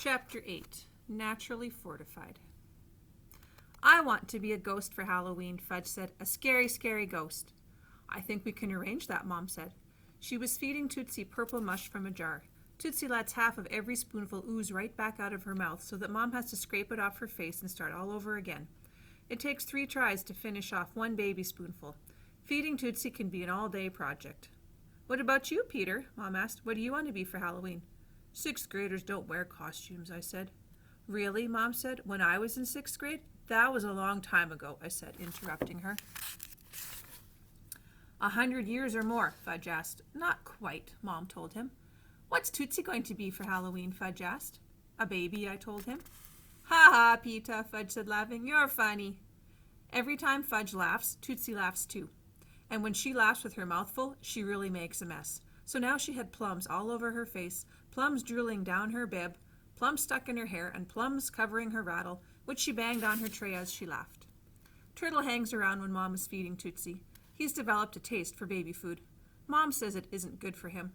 Chapter 8. Naturally Fortified. I want to be a ghost for Halloween, Fudge said. A scary, scary ghost. I think we can arrange that, Mom said. She was feeding Tootsie purple mush from a jar. Tootsie lets half of every spoonful ooze right back out of her mouth so that Mom has to scrape it off her face and start all over again. It takes 3 tries to finish off 1 baby spoonful. Feeding Tootsie can be an all-day project. What about you, Peter? Mom asked. What do you want to be for Halloween? 6th graders don't wear costumes, I said. Really? Mom said. When I was in 6th grade? That was a long time ago, I said, interrupting her. 100 years or more, Fudge asked. Not quite, Mom told him. What's Tootsie going to be for Halloween, Fudge asked. A baby, I told him. Ha ha, Peta, Fudge said, laughing. You're funny. Every time Fudge laughs, Tootsie laughs too. And when she laughs with her mouth full, she really makes a mess. So now she had plums all over her face, plums drooling down her bib, plums stuck in her hair, and plums covering her rattle, which she banged on her tray as she laughed. Turtle hangs around when Mom is feeding Tootsie. He's developed a taste for baby food. Mom says it isn't good for him.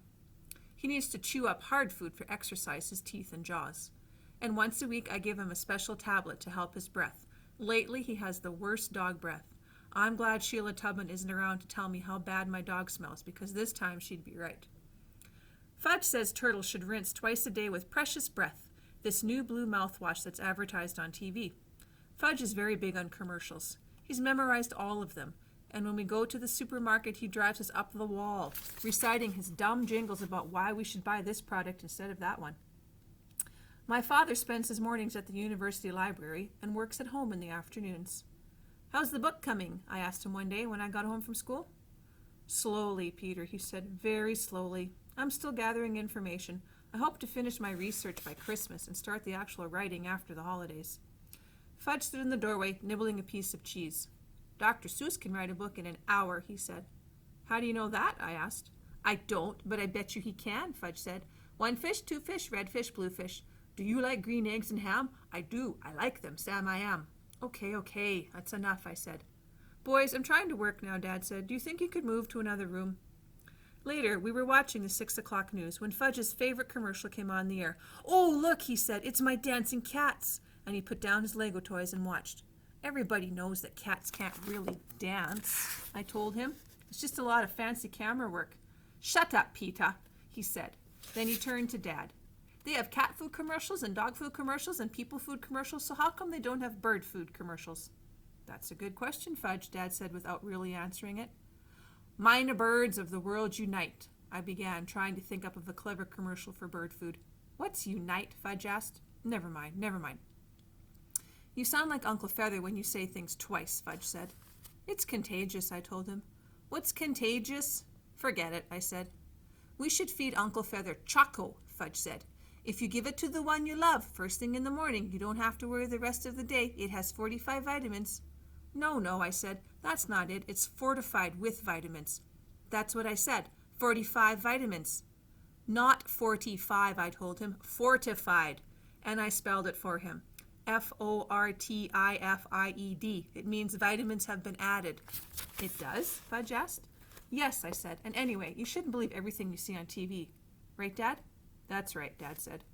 He needs to chew up hard food for exercise his teeth and jaws. And once a week I give him a special tablet to help his breath. Lately he has the worst dog breath. I'm glad Sheila Tubman isn't around to tell me how bad my dog smells, because this time she'd be right. Fudge says Turtle should rinse twice a day with Precious Breath, this new blue mouthwash that's advertised on TV. Fudge is very big on commercials. He's memorized all of them, and when we go to the supermarket, he drives us up the wall, reciting his dumb jingles about why we should buy this product instead of that one. My father spends his mornings at the university library and works at home in the afternoons. How's the book coming? I asked him one day when I got home from school. Slowly, Peter, he said, very slowly. I'm still gathering information. I hope to finish my research by Christmas and start the actual writing after the holidays. Fudge stood in the doorway, nibbling a piece of cheese. Dr. Seuss can write a book in an hour, he said. How do you know that? I asked. I don't, but I bet you he can, Fudge said. 1 fish, 2 fish, red fish, blue fish. Do you like green eggs and ham? I do. I like them, Sam I am. Okay, that's enough, I said. Boys, I'm trying to work now, Dad said. Do you think you could move to another room? Later, we were watching the 6 o'clock news when Fudge's favorite commercial came on the air. Oh, look, he said, it's my dancing cats. And he put down his Lego toys and watched. Everybody knows that cats can't really dance, I told him. It's just a lot of fancy camera work. Shut up, Peta, he said. Then he turned to Dad. They have cat food commercials and dog food commercials and people food commercials, so how come they don't have bird food commercials? That's a good question, Fudge, Dad said without really answering it. Minor birds of the world unite, I began, trying to think up of a clever commercial for bird food. What's unite? Fudge asked. Never mind. You sound like Uncle Feather when you say things twice, Fudge said. It's contagious, I told him. What's contagious? Forget it, I said. We should feed Uncle Feather Choco, Fudge said. If you give it to the one you love first thing in the morning, you don't have to worry the rest of the day. It has 45 vitamins. No, I said. That's not it. It's fortified with vitamins. That's what I said. 45 vitamins. Not 45, I told him. Fortified. And I spelled it for him. Fortified. It means vitamins have been added. It does? Fudge asked. Yes, I said. And anyway, you shouldn't believe everything you see on TV. Right, Dad? That's right, Dad said.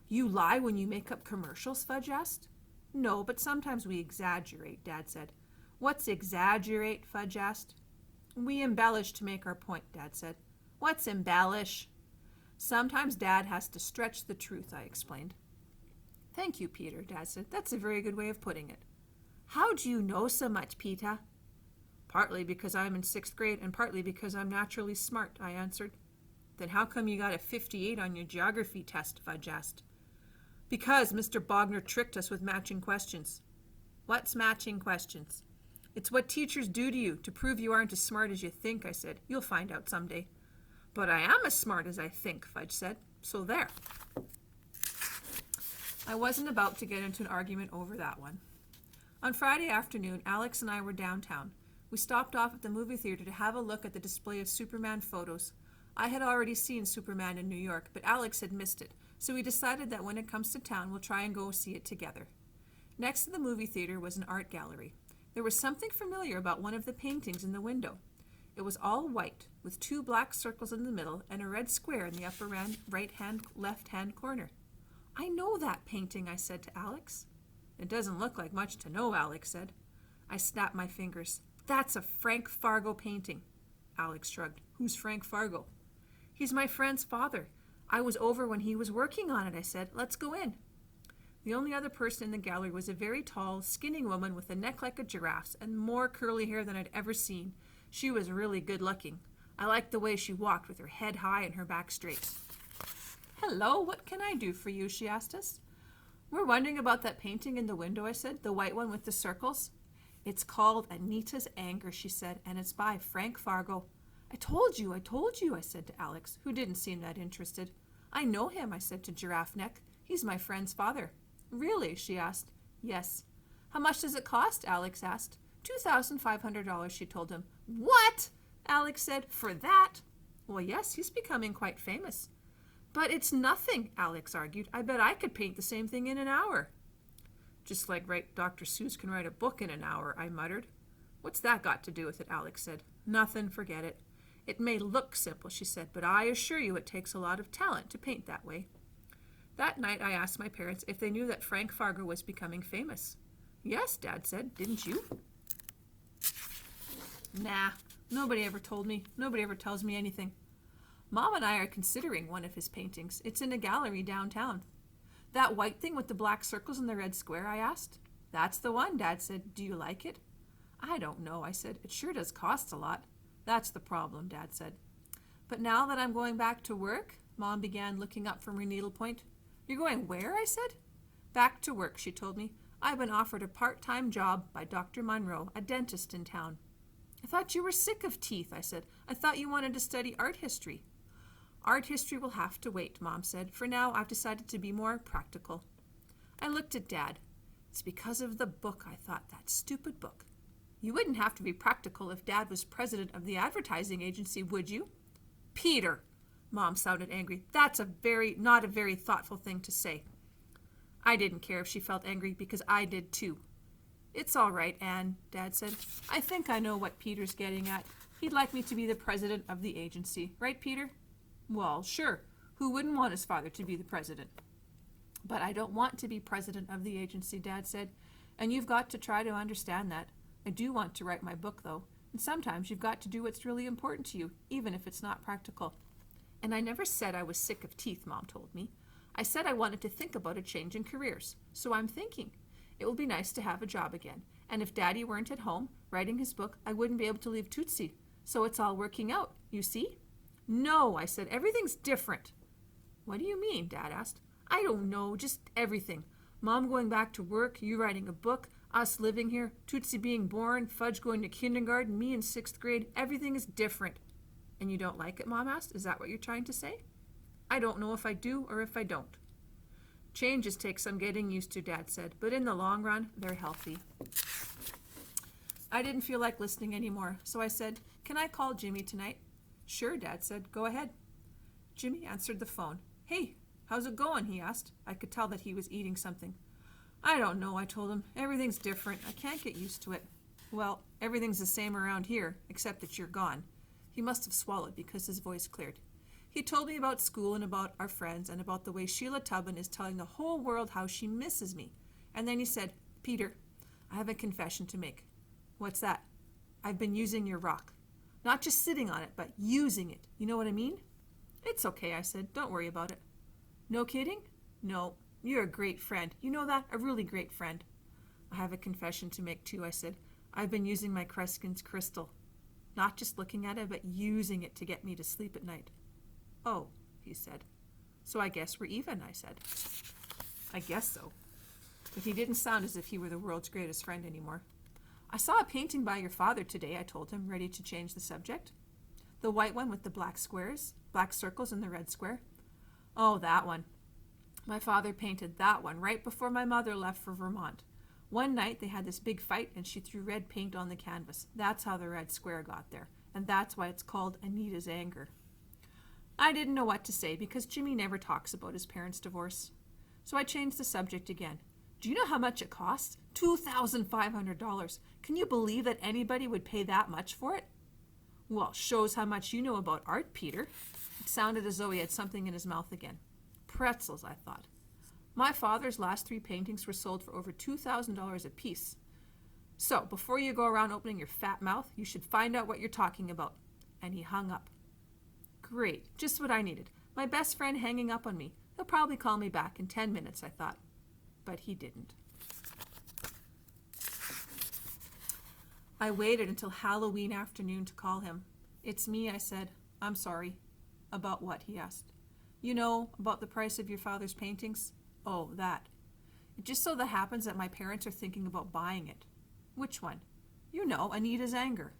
You lie when you make up commercials? Fudge asked. No, but sometimes we exaggerate, Dad said. What's exaggerate? Fudge asked. We embellish to make our point, Dad said. What's embellish? Sometimes Dad has to stretch the truth, I explained. Thank you, Peter, Dad said. That's a very good way of putting it. How do you know so much, Peter? Partly because I'm in 6th grade and partly because I'm naturally smart, I answered. Then how come you got a 58 on your geography test? Fudge asked. Because Mr. Bogner tricked us with matching questions. What's matching questions? It's what teachers do to you to prove you aren't as smart as you think, I said. You'll find out someday. But I am as smart as I think, Fudge said. So there. I wasn't about to get into an argument over that one. On Friday afternoon, Alex and I were downtown. We stopped off at the movie theater to have a look at the display of Superman photos. I had already seen Superman in New York, but Alex had missed it, so we decided that when it comes to town, we'll try and go see it together. Next to the movie theater was an art gallery. There was something familiar about one of the paintings in the window. It was all white, with 2 black circles in the middle and a red square in the upper left-hand corner. I know that painting, I said to Alex. It doesn't look like much to know, Alex said. I snapped my fingers. That's a Frank Fargo painting. Alex shrugged. Who's Frank Fargo? He's my friend's father. I was over when he was working on it, I said. Let's go in. The only other person in the gallery was a very tall, skinny woman with a neck like a giraffe's and more curly hair than I'd ever seen. She was really good looking. I liked the way she walked with her head high and her back straight. Hello, what can I do for you? She asked us. We're wondering about that painting in the window, I said, the white one with the circles. It's called Anita's Anger, she said, and it's by Frank Fargo. I told you, I said to Alex, who didn't seem that interested. I know him, I said to Giraffe Neck. He's my friend's father. Really? She asked. Yes. How much does it cost? Alex asked. $2,500, she told him. What? Alex said. For that? Well, yes, he's becoming quite famous. But it's nothing, Alex argued. I bet I could paint the same thing in an hour. Just like Dr. Seuss can write a book in an hour, I muttered. What's that got to do with it? Alex said. Nothing, forget it. It may look simple, she said, but I assure you it takes a lot of talent to paint that way. That night I asked my parents if they knew that Frank Fargo was becoming famous. Yes, Dad said. Didn't you? Nah, nobody ever told me. Nobody ever tells me anything. Mom and I are considering one of his paintings. It's in a gallery downtown. That white thing with the black circles and the red square, I asked. That's the one, Dad said. Do you like it? I don't know, I said. It sure does cost a lot. That's the problem, Dad said. But now that I'm going back to work, Mom began looking up from her needlepoint. You're going where? I said. Back to work, she told me. I've been offered a part-time job by Dr. Munro, a dentist in town. I thought you were sick of teeth, I said. I thought you wanted to study art history. Art history will have to wait, Mom said. For now, I've decided to be more practical. I looked at Dad. It's because of the book, I thought, that stupid book. You wouldn't have to be practical if Dad was president of the advertising agency, would you? Peter, Mom sounded angry. That's not a very thoughtful thing to say. I didn't care if she felt angry because I did too. It's all right, Anne, Dad said. I think I know what Peter's getting at. He'd like me to be the president of the agency. Right, Peter? Well, sure. Who wouldn't want his father to be the president? But I don't want to be president of the agency, Dad said. And you've got to try to understand that. I do want to write my book, though. And sometimes you've got to do what's really important to you, even if it's not practical. And I never said I was sick of teeth, Mom told me. I said I wanted to think about a change in careers. So I'm thinking. It will be nice to have a job again. And if Daddy weren't at home writing his book, I wouldn't be able to leave Tootsie. So it's all working out, you see? No, I said. Everything's different. What do you mean? Dad asked. I don't know, just everything. Mom going back to work, you writing a book, us living here, Tootsie being born, Fudge going to kindergarten, me in 6th grade. Everything is different. And you don't like it, Mom asked? Is that what you're trying to say? I don't know if I do or if I don't. Changes take some getting used to, Dad said, but in the long run, they're healthy. I didn't feel like listening anymore, so I said, Can I call Jimmy tonight? Sure, Dad said. Go ahead. Jimmy answered the phone. Hey, how's it going? He asked. I could tell that he was eating something. I don't know, I told him. Everything's different. I can't get used to it. Well, everything's the same around here, except that you're gone. He must have swallowed because his voice cleared. He told me about school and about our friends and about the way Sheila Tubman is telling the whole world how she misses me. And then he said, Peter, I have a confession to make. What's that? I've been using your rock. Not just sitting on it, but using it. You know what I mean? It's okay, I said. Don't worry about it. No kidding? No. You're a great friend. You know that? A really great friend. I have a confession to make too, I said. I've been using my Kreskin's crystal. Not just looking at it, but using it to get me to sleep at night. Oh, he said. So I guess we're even, I said. I guess so. But he didn't sound as if he were the world's greatest friend anymore. I saw a painting by your father today, I told him, ready to change the subject. The white one with the black squares, black circles and the red square. Oh, that one. My father painted that one right before my mother left for Vermont. One night they had this big fight and she threw red paint on the canvas. That's how the red square got there. And that's why it's called Anita's Anger. I didn't know what to say because Jimmy never talks about his parents' divorce. So I changed the subject again. Do you know how much it costs? $2,500. Can you believe that anybody would pay that much for it? Well, shows how much you know about art, Peter. It sounded as though he had something in his mouth again. Pretzels, I thought. My father's last 3 paintings were sold for over $2,000 apiece. So, before you go around opening your fat mouth, you should find out what you're talking about. And he hung up. Great, just what I needed. My best friend hanging up on me. He'll probably call me back in 10 minutes, I thought. But he didn't. I waited until Halloween afternoon to call him. It's me, I said. I'm sorry. About what? He asked. You know, about the price of your father's paintings? Oh, that. It just so that happens that my parents are thinking about buying it. Which one? You know, Anita's Anger.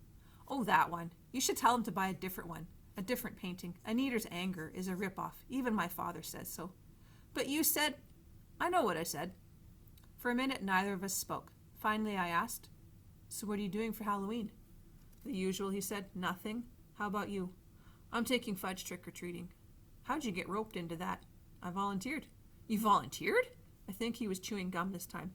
Oh, that one. You should tell him to buy a different one. A different painting. Anita's Anger is a ripoff. Even my father says so. But you said... I know what I said. For a minute, neither of us spoke. Finally, I asked, so what are you doing for Halloween? The usual, he said. Nothing. How about you? I'm taking Fudge trick-or-treating. How'd you get roped into that? I volunteered. You volunteered? I think he was chewing gum this time.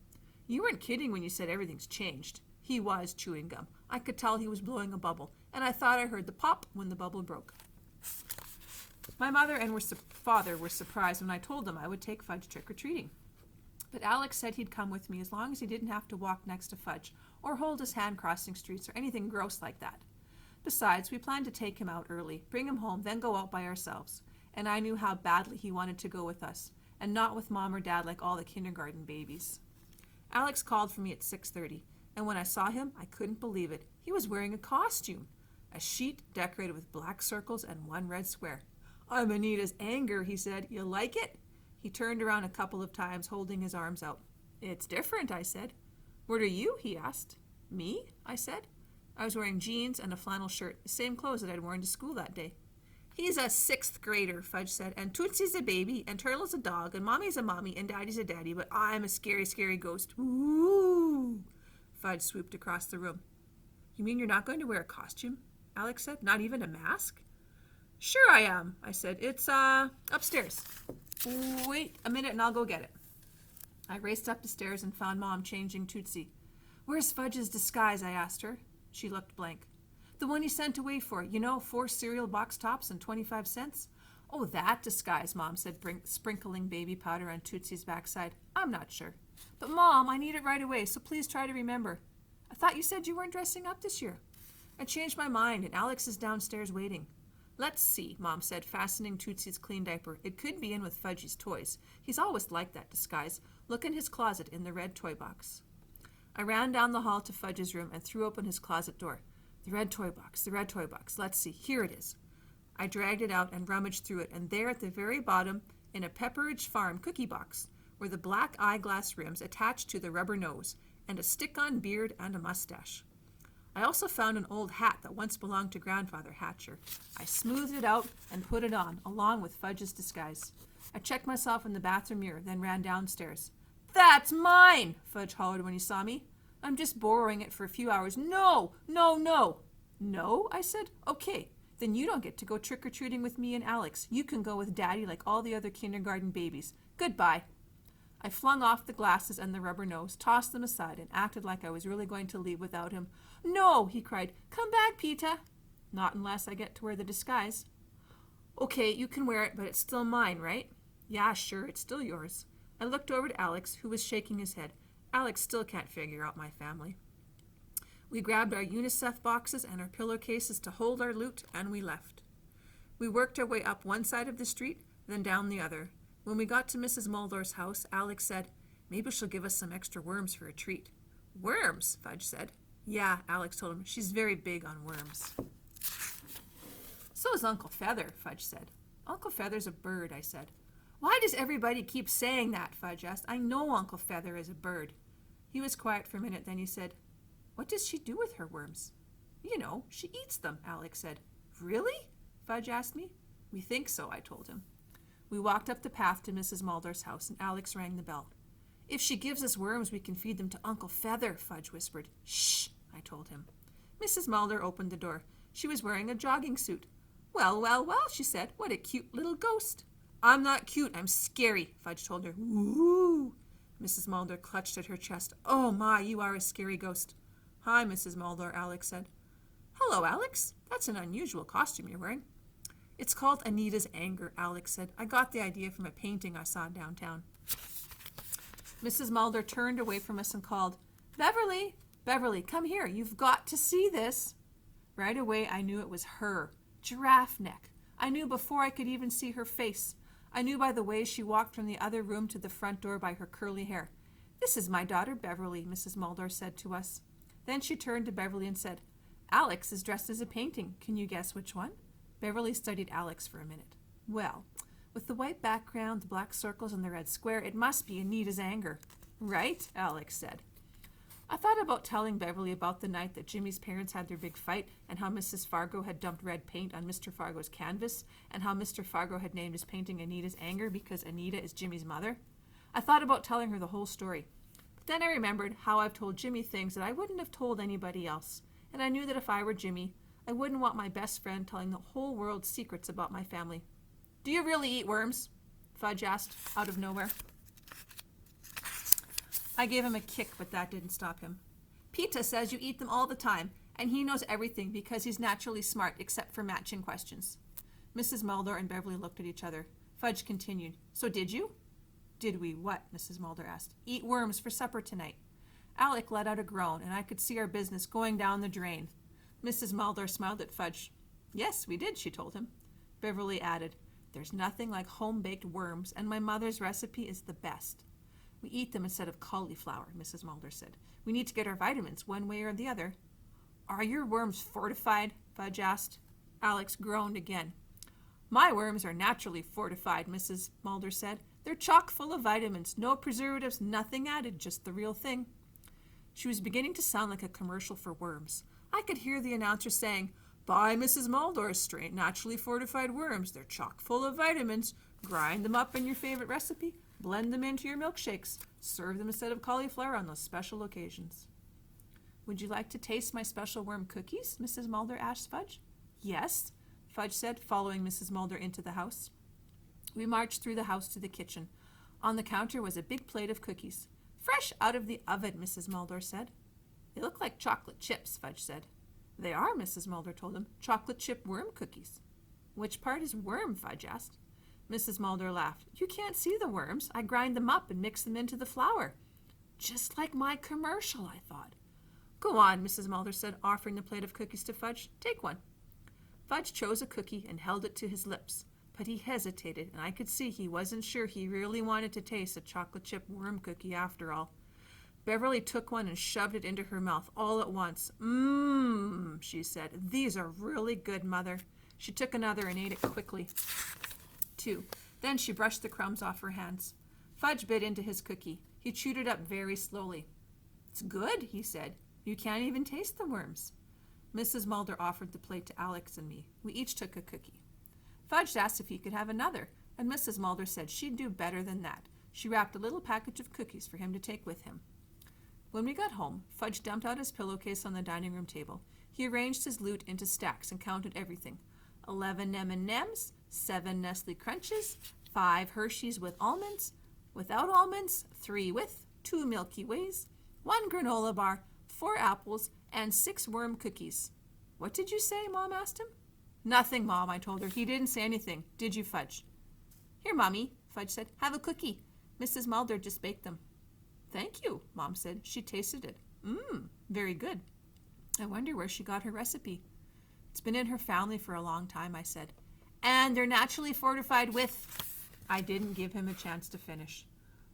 You weren't kidding when you said everything's changed. He was chewing gum. I could tell he was blowing a bubble, and I thought I heard the pop when the bubble broke. My mother and father were surprised when I told them I would take Fudge trick-or-treating. But Alex said he'd come with me as long as he didn't have to walk next to Fudge or hold his hand crossing streets or anything gross like that. Besides, we planned to take him out early, bring him home, then go out by ourselves. And I knew how badly he wanted to go with us, and not with Mom or Dad like all the kindergarten babies. Alex called for me at 6:30, and when I saw him, I couldn't believe it. He was wearing a costume, a sheet decorated with black circles and one red square. I'm Anita's Anger, he said. You like it? He turned around a couple of times, holding his arms out. It's different, I said. What are you? He asked. Me? I said. I was wearing jeans and a flannel shirt, the same clothes that I'd worn to school that day. He's a 6th grader, Fudge said, and Tootsie's a baby, and Turtle's a dog, and Mommy's a mommy, and Daddy's a daddy, but I'm a scary, scary ghost. Ooh! Fudge swooped across the room. You mean you're not going to wear a costume? Alex said. Not even a mask? Sure I am, I said. It's, upstairs. Wait a minute and I'll go get it. I raced up the stairs and found Mom changing Tootsie. Where's Fudge's disguise? I asked her. She looked blank. The one he sent away for, 4 cereal box tops and 25 cents? Oh, that disguise, Mom said, sprinkling baby powder on Tootsie's backside. I'm not sure. But Mom, I need it right away, so please try to remember. I thought you said you weren't dressing up this year. I changed my mind and Alex is downstairs waiting. Let's see, Mom said, fastening Tootsie's clean diaper. It could be in with Fudgy's toys. He's always liked that disguise. Look in his closet in the red toy box. I ran down the hall to Fudge's room and threw open his closet door. The red toy box, the red toy box. Let's see, here it is. I dragged it out and rummaged through it, and there at the very bottom, in a Pepperidge Farm cookie box, were the black eyeglass rims attached to the rubber nose, and a stick-on beard and a mustache. I also found an old hat that once belonged to Grandfather Hatcher. I smoothed it out and put it on, along with Fudge's disguise. I checked myself in the bathroom mirror, then ran downstairs. That's mine, Fudge hollered when he saw me. I'm just borrowing it for a few hours. No, no, no. No, I said. Okay, then you don't get to go trick-or-treating with me and Alex. You can go with Daddy like all the other kindergarten babies. Goodbye. I flung off the glasses and the rubber nose, tossed them aside, and acted like I was really going to leave without him. No, he cried. Come back, Peta. Not unless I get to wear the disguise. Okay, you can wear it, but it's still mine, right? Yeah, sure, it's still yours. I looked over to Alex, who was shaking his head. Alex still can't figure out my family. We grabbed our UNICEF boxes and our pillowcases to hold our loot, and we left. We worked our way up one side of the street, then down the other. When we got to Mrs. Muldor's house, Alex said, maybe she'll give us some extra worms for a treat. Worms, Fudge said. Yeah, Alex told him. She's very big on worms. So is Uncle Feather, Fudge said. Uncle Feather's a bird, I said. Why does everybody keep saying that, Fudge asked. I know Uncle Feather is a bird. He was quiet for a minute, then he said, what does she do with her worms? You know, she eats them, Alex said. Really? Fudge asked me. We think so, I told him. We walked up the path to Mrs. Muldor's house, and Alex rang the bell. If she gives us worms, we can feed them to Uncle Feather, Fudge whispered. Shh, I told him. Mrs. Muldor opened the door. She was wearing a jogging suit. Well, well, well, she said. What a cute little ghost. I'm not cute, I'm scary, Fudge told her. Woo! Mrs. Muldor clutched at her chest. Oh my, you are a scary ghost. Hi, Mrs. Muldor, Alex said. Hello, Alex. That's an unusual costume you're wearing. It's called Anita's Anger, Alex said. I got the idea from a painting I saw downtown. Mrs. Mulder turned away from us and called, "Beverly, Beverly, come here. You've got to see this." Right away, I knew it was her. Giraffe neck. I knew before I could even see her face. I knew by the way she walked from the other room to the front door by her curly hair. "This is my daughter, Beverly," Mrs. Mulder said to us. Then she turned to Beverly and said, "Alex is dressed as a painting. Can you guess which one?" Beverly studied Alex for a minute. "Well, with the white background, the black circles, and the red square, it must be Anita's anger." "Right," Alex said. I thought about telling Beverly about the night that Jimmy's parents had their big fight and how Mrs. Fargo had dumped red paint on Mr. Fargo's canvas and how Mr. Fargo had named his painting Anita's Anger because Anita is Jimmy's mother. I thought about telling her the whole story. But then I remembered how I've told Jimmy things that I wouldn't have told anybody else, and I knew that if I were Jimmy, I wouldn't want my best friend telling the whole world secrets about my family. "Do you really eat worms?" Fudge asked out of nowhere. I gave him a kick, but that didn't stop him. "Pita says you eat them all the time, and he knows everything because he's naturally smart except for matching questions." Mrs. Mulder and Beverly looked at each other. Fudge continued, "So did you?" "Did we what?" Mrs. Mulder asked. "Eat worms for supper tonight." Alec let out a groan, and I could see our business going down the drain. Mrs. Mulder smiled at Fudge. "Yes, we did," she told him. Beverly added, "There's nothing like home-baked worms, and my mother's recipe is the best." "We eat them instead of cauliflower," Mrs. Mulder said. "We need to get our vitamins one way or the other." "Are your worms fortified?" Fudge asked. Alex groaned again. "My worms are naturally fortified," Mrs. Mulder said. "They're chock full of vitamins, no preservatives, nothing added, just the real thing." She was beginning to sound like a commercial for worms. I could hear the announcer saying, "Buy Mrs. Mulder's straight naturally fortified worms. They're chock full of vitamins. Grind them up in your favorite recipe. Blend them into your milkshakes. Serve them instead of cauliflower on those special occasions." "Would you like to taste my special worm cookies?" Mrs. Mulder asked Fudge. "Yes," Fudge said, following Mrs. Mulder into the house. We marched through the house to the kitchen. On the counter was a big plate of cookies. "Fresh out of the oven," Mrs. Mulder said. "They look like chocolate chips," Fudge said. "They are," Mrs. Mulder told him. "Chocolate chip worm cookies." "Which part is worm?" Fudge asked. Mrs. Mulder laughed. "You can't see the worms. I grind them up and mix them into the flour." "Just like my commercial," I thought. "Go on," Mrs. Mulder said, offering the plate of cookies to Fudge. "Take one." Fudge chose a cookie and held it to his lips, but he hesitated, and I could see he wasn't sure he really wanted to taste a chocolate chip worm cookie after all. Beverly took one and shoved it into her mouth all at once. "Mmm," she said. "These are really good, Mother." She took another and ate it quickly, too. Then she brushed the crumbs off her hands. Fudge bit into his cookie. He chewed it up very slowly. "It's good," he said. "You can't even taste the worms." Mrs. Mulder offered the plate to Alex and me. We each took a cookie. Fudge asked if he could have another, and Mrs. Mulder said she'd do better than that. She wrapped a little package of cookies for him to take with him. When we got home, Fudge dumped out his pillowcase on the dining room table. He arranged his loot into stacks and counted everything. 11 M&Ms, 7 Nestle Crunches, 5 Hershey's with almonds, without almonds, 3 with, 2 Milky Ways, 1 granola bar, 4 apples, and 6 worm cookies. "What did you say?" Mom asked him. "Nothing, Mom," I told her. "He didn't say anything. Did you, Fudge?" "Here, Mommy," Fudge said. "Have a cookie. Mrs. Mulder just baked them." "Thank you," Mom said. She tasted it. Very good. I wonder where she got her recipe." "It's been in her family for a long time," I said. "And they're naturally fortified with—" I didn't give him a chance to finish.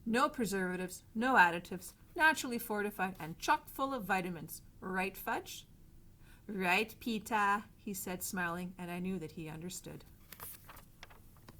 "No preservatives, no additives, naturally fortified, and chock full of vitamins. Right, Fudge?" "Right, Pita," he said, smiling, and I knew that he understood.